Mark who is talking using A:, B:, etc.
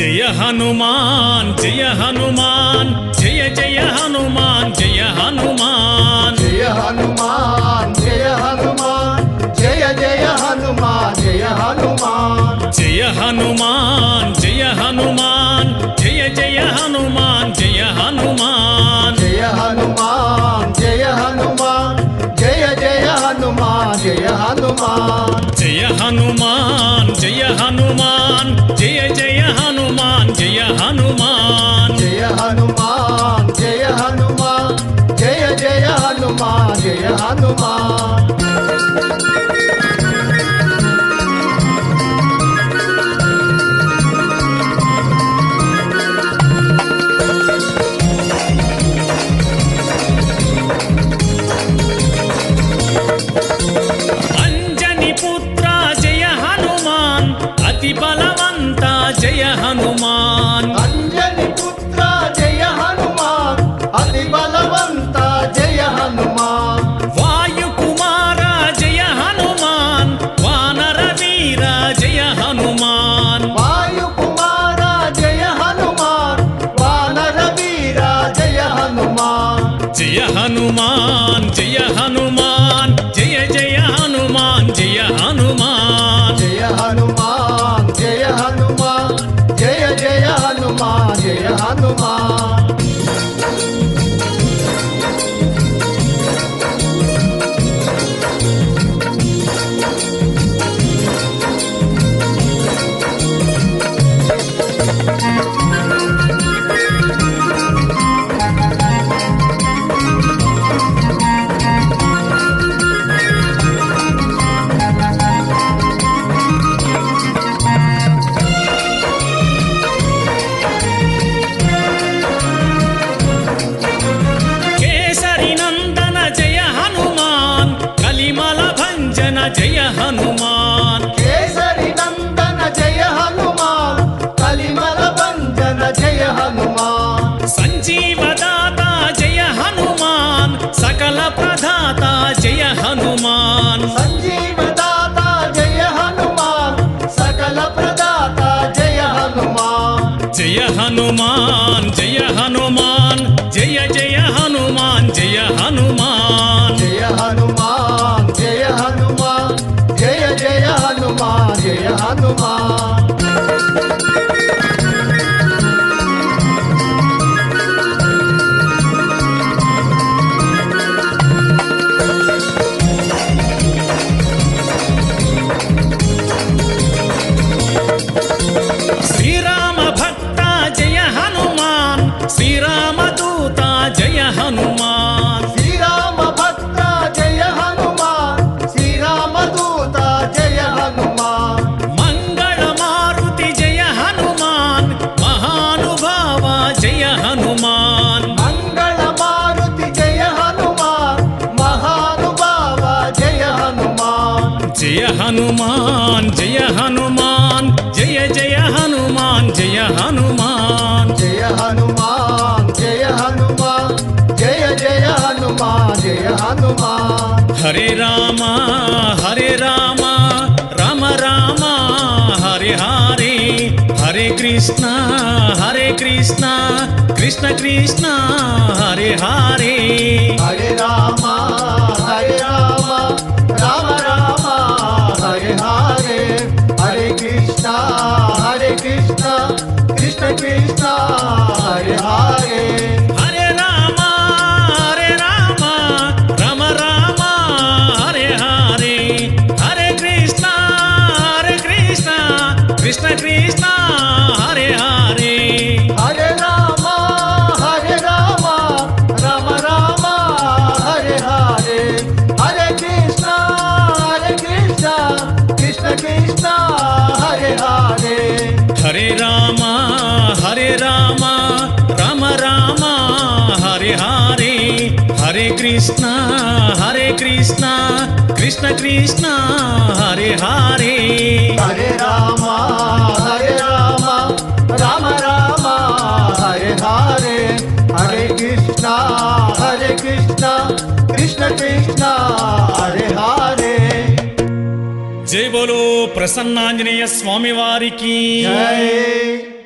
A: जय हनुमान जय हनुमान जय जय हनुमान जय हनुमान
B: जय हनुमान जय हनुमान जय जय हनुमान जय हनुमान
A: जय हनुमान जय हनुमान जय जय हनुमान जय हनुमान
B: जय हनुमान जय हनुमान जय जय हनुमान जय हनुमान
A: जय हनुमान जय हनुमान जय जय हनुमान जय हनुमान
B: जय हनुमान जय हनुमान जय जय हनुमान जय हनुमान
A: अंजनी पुत्र जय हनुमान अति बलवंत जय हनुमान
B: अंजनी पुत्र जय हनुमान अति बलवंत जय हनुमान
A: वायु कुमार जय हनुमान वानर वीर जय हनुमान
B: वायु कुमार जय हनुमान वानर वीर जय हनुमान
A: जय हनुमान जय हनुमान जय जय हनुमान जय हनुमान
B: जय हनुमान जय हनुमान जय जय हनुमान जय हनुमान
A: केसरी नंदन जय हनुमान कलिमल भंजन जय हनुमान
B: केसरी नंदन जय हनुमान कलिमल भंजन जय हनुमान
A: संजीवदाता जय हनुमान सकल प्रदाता जय हनुमान
B: संजीवदाता जय हनुमान सकल प्रदाता जय हनुमान
A: जय हनुमान जय हनुमान जय जय हनुमान जय हनुमान
B: जय हनुमान जय हनुमान जय जय हनुमान जय हनुमान
A: श्रीराम भक्ता जय हनुमान श्रीराम दूता जय हनुमान
B: श्री राम भक्त जय हनुमान श्री राम दूता जय हनुमान
A: मंगल मारुति जय हनुमान महानुभाव जय हनुमान
B: मंगल मारुति जय हनुमान महानुभाव जय हनुमान
A: जय हनुमान जय हनुमान जय जय हनुमान जय हनुमान
B: जय हनुमान जय हनुमान जय जय हनुमान जय हनुमान
A: हरे राम राम राम हरे हरे हरे कृष्ण कृष्ण कृष्ण हरे हरे
B: हरे राम राम राम हरे हरे हरे कृष्ण कृष्ण कृष्ण हरे हरे
A: हरे राम राम राम हरे हरे हरे कृष्ण कृष्ण कृष्ण हरे हरे
B: हरे राम राम राम हरे हरे हरे कृष्ण कृष्ण कृष्ण हरे हरे
A: హరే కృష్ణ కృష్ణ కృష్ణ హరే హరే
B: హరే రామ రామ రామ హరే హరే హరే కృష్ణ కృష్ణ కృష్ణ హరే హరే.
A: జై బోలో ప్రసన్నాంజనేయ స్వామి వారికి
B: జై.